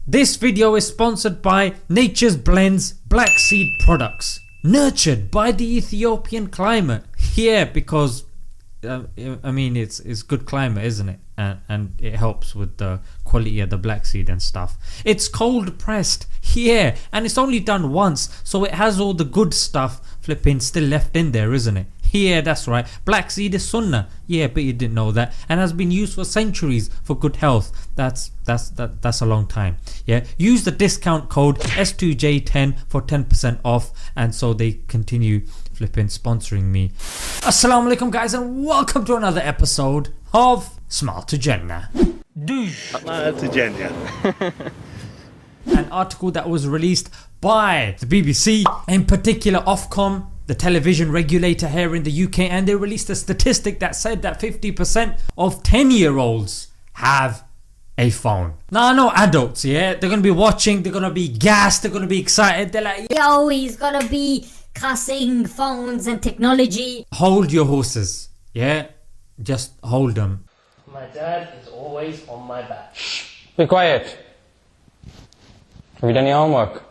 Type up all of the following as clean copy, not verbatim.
This video is sponsored by Nature's Blends Black Seed Products, nurtured by the Ethiopian climate. Yeah, because I mean it's good climate, isn't it? And it helps with the quality of the black seed and stuff. It's cold pressed, yeah, and it's only done once, so it has all the good stuff flipping still left in there, isn't it? Yeah, that's right. Black seed is sunnah. Yeah, but you didn't know that, and has been used for centuries for good health. That's a long time. Yeah, use the discount code S2J10 for 10% off, and so they continue flipping sponsoring me. Assalamu alaikum guys, and welcome to another episode of Smile to Jannah. Smile to Jannah. An article that was released by the BBC, in particular Ofcom, the television regulator here in the UK, and they released a statistic that said that 50% of 10-year-olds have a phone. Now I know adults, yeah, they're gonna be watching, they're gonna be gassed, they're gonna be excited, they're like, yo, he's gonna be cussing phones and technology. Hold your horses, yeah, just hold them. My dad is always on my back. Be quiet. Have you done your homework?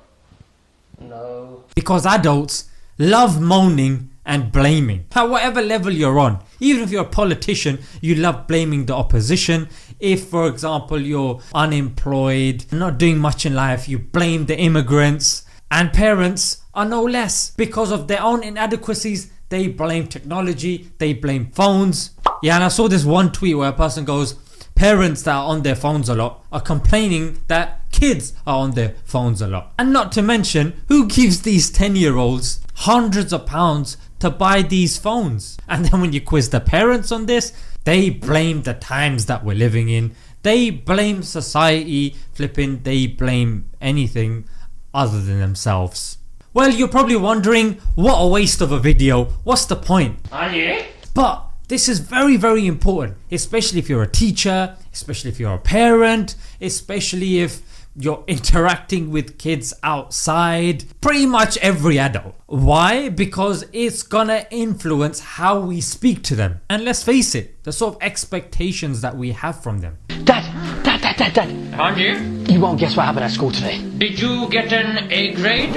No. Because adults love moaning and blaming. At whatever level you're on, even if you're a politician, you love blaming the opposition. If for example you're unemployed, not doing much in life, you blame the immigrants. And parents are no less. Because of their own inadequacies, they blame technology, they blame phones. Yeah, and I saw this one tweet where a person goes, parents that are on their phones a lot are complaining that kids are on their phones a lot. And not to mention, who gives these 10-year-olds hundreds of pounds to buy these phones? And then when you quiz the parents on this, they blame the times that we're living in, they blame society, flipping, they blame anything other than themselves. Well, you're probably wondering, what a waste of a video, what's the point? Are you? But this is very important, especially if you're a teacher, especially if you're a parent, especially if you're interacting with kids outside, pretty much every adult. Why? Because it's gonna influence how we speak to them. And let's face it, the sort of expectations that we have from them. Dad! Aren't you? You won't guess what happened at school today. Did you get an A grade?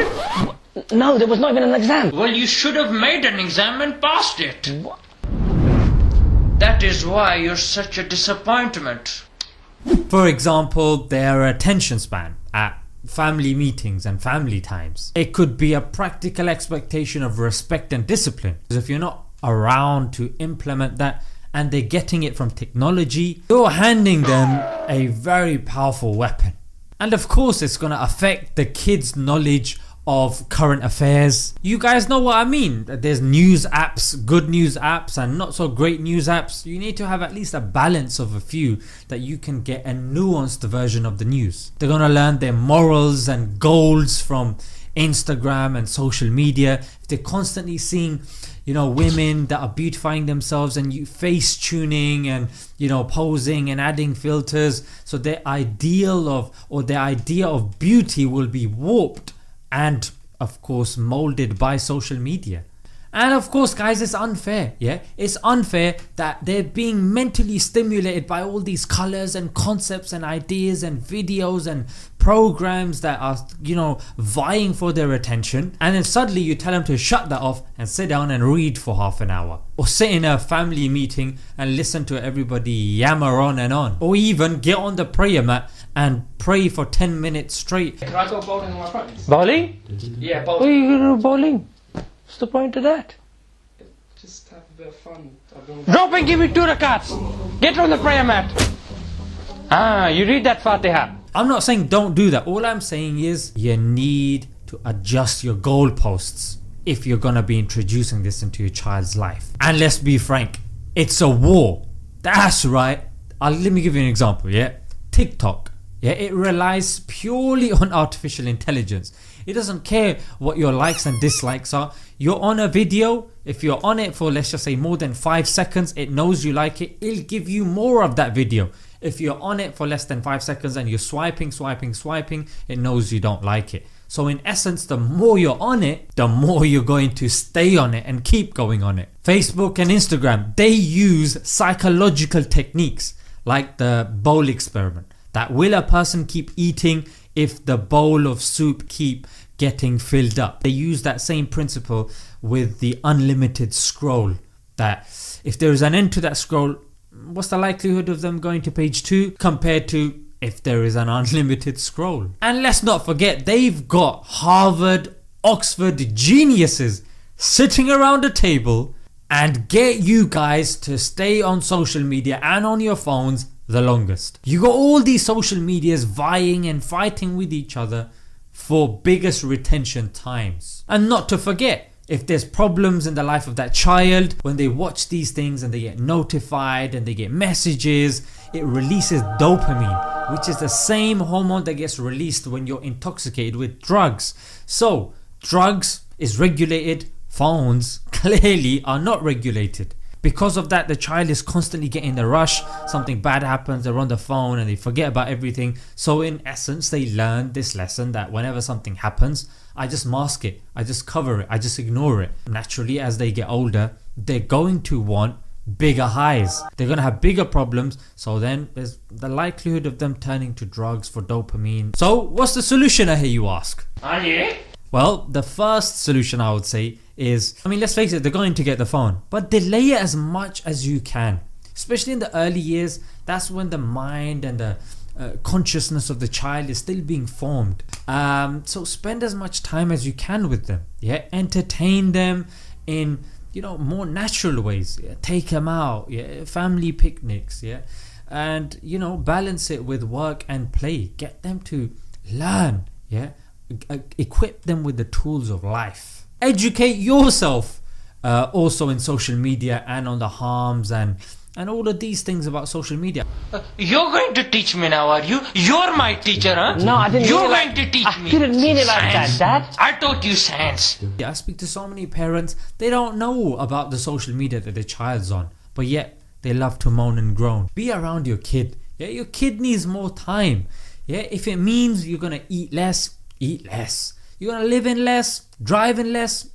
No, there was not even an exam. Well, you should have made an exam and passed it. What? That is why you're such a disappointment. For example, their attention span at family meetings and family times. It could be a practical expectation of respect and discipline. Because if you're not around to implement that and they're getting it from technology, you're handing them a very powerful weapon. And of course it's going to affect the kids' knowledge of current affairs. You guys know what I mean. There's news apps, good news apps and not so great news apps. You need to have at least a balance of a few that you can get a nuanced version of the news. They're gonna learn their morals and goals from Instagram and social media. If they're constantly seeing, you know, women that are beautifying themselves and you face tuning and, you know, posing and adding filters, so their ideal of, or their idea of beauty will be warped and of course molded by social media. And of course guys, it's unfair, yeah, it's unfair that they're being mentally stimulated by all these colors and concepts and ideas and videos and programs that are, you know, vying for their attention, and then suddenly you tell them to shut that off and sit down and read for half an hour, or sit in a family meeting and listen to everybody yammer on, or even get on the prayer mat and pray for 10 minutes straight. Can I go bowling with my friends? Bowling? Yeah, What are bowling. you gonna do bowling? What's the point of that? Just have a bit of fun. Drop and give me 2 rakats. Get on the prayer mat. You read that Fatiha. I'm not saying don't do that. All I'm saying is you need to adjust your goalposts if you're gonna be introducing this into your child's life. And let's be frank, it's a war. That's right. Let me give you an example, yeah. TikTok, yeah, it relies purely on artificial intelligence. It doesn't care what your likes and dislikes are. You're on a video, if you're on it for, let's just say, more than 5 seconds, it knows you like it, it'll give you more of that video. If you're on it for less than 5 seconds and you're swiping, it knows you don't like it. So in essence, the more you're on it, the more you're going to stay on it and keep going on it. Facebook and Instagram, they use psychological techniques like the bowl experiment. That will a person keep eating if the bowl of soup keep getting filled up. They use that same principle with the unlimited scroll, that if there is an end to that scroll, what's the likelihood of them going to page 2 compared to if there is an unlimited scroll? And let's not forget, they've got Harvard, Oxford geniuses sitting around a table and get you guys to stay on social media and on your phones the longest. You got all these social medias vying and fighting with each other for biggest retention times. And not to forget, if there's problems in the life of that child, when they watch these things and they get notified and they get messages, it releases dopamine, which is the same hormone that gets released when you're intoxicated with drugs. So drugs is regulated, phones clearly are not regulated. Because of that, the child is constantly getting the rush. Something bad happens, they're on the phone and they forget about everything. So in essence, they learn this lesson that whenever something happens, I just mask it, I just cover it, I just ignore it. Naturally, as they get older, they're going to want bigger highs. They're going to have bigger problems. So then there's the likelihood of them turning to drugs for dopamine. So what's the solution, I hear you ask? Well, the first solution I would say is, let's face it, they're going to get the phone, but delay it as much as you can. Especially in the early years, that's when the mind and the consciousness of the child is still being formed. So spend as much time as you can with them. Yeah, entertain them in more natural ways. Yeah? Take them out. Yeah, family picnics. Yeah, and balance it with work and play. Get them to learn. Yeah. Equip them with the tools of life. Educate yourself also in social media and on the harms and all of these things about social media. You're going to teach me now, are you? You're my teacher, huh? No, I didn't You're mean it going like, to teach I me. didn't mean it like that, science. Dad. I taught you science. I speak to so many parents, they don't know about the social media that their child's on, but yet they love to moan and groan. Be around your kid. Yeah, your kid needs more time. Yeah, if it means you're gonna eat less, eat less. You're gonna live in less, drive in less,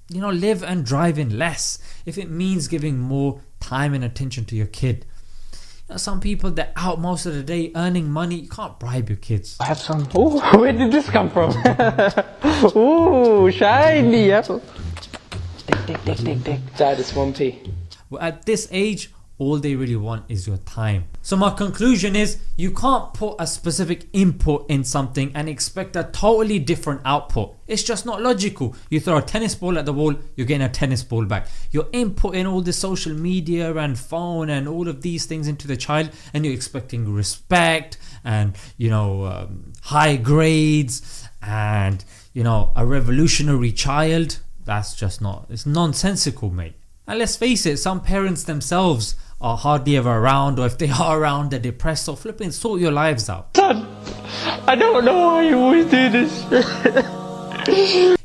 live and drive in less. If it means giving more time and attention to your kid. Some people, they're out most of the day earning money. You can't bribe your kids. I have some. Ooh, where did this come from? Ooh, shiny apple. Dig. Dad, it's 1p. Well, at this age, all they really want is your time. So my conclusion is, you can't put a specific input in something and expect a totally different output. It's just not logical. You throw a tennis ball at the wall, you're getting a tennis ball back. You're inputting all this social media and phone and all of these things into the child, and you're expecting respect and high grades and a revolutionary child. That's just not, it's nonsensical, mate. And let's face it, some parents themselves are hardly ever around, or if they are around, they're depressed. So flipping sort your lives out. Son, I don't know why you always do this.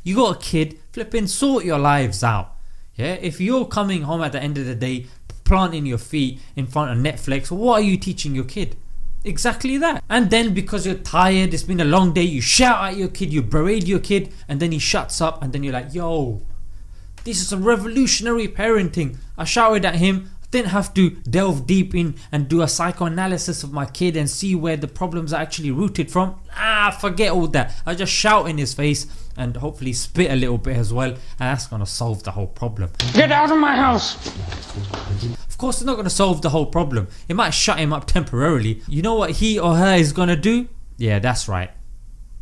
You got a kid, flipping sort your lives out. Yeah, if you're coming home at the end of the day, planting your feet in front of Netflix, what are you teaching your kid? Exactly that. And then because you're tired, it's been a long day, you shout at your kid, you berate your kid, and then he shuts up, and then you're like, yo, this is a revolutionary parenting. I shouted at him, didn't have to delve deep in and do a psychoanalysis of my kid and see where the problems are actually rooted from. Forget all that. I just shout in his face and hopefully spit a little bit as well, and that's gonna solve the whole problem. Get out of my house. Of course it's not gonna solve the whole problem. It might shut him up temporarily. You know what he or her is gonna do? Yeah, that's right.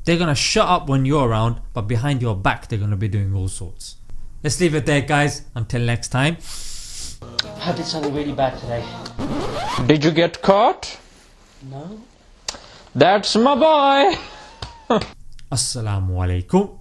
They're gonna shut up when you're around, but behind your back they're gonna be doing all sorts. Let's leave it there, guys. Until next time. I did something really bad today. Did you get caught? No. That's my boy. Assalamu alaikum.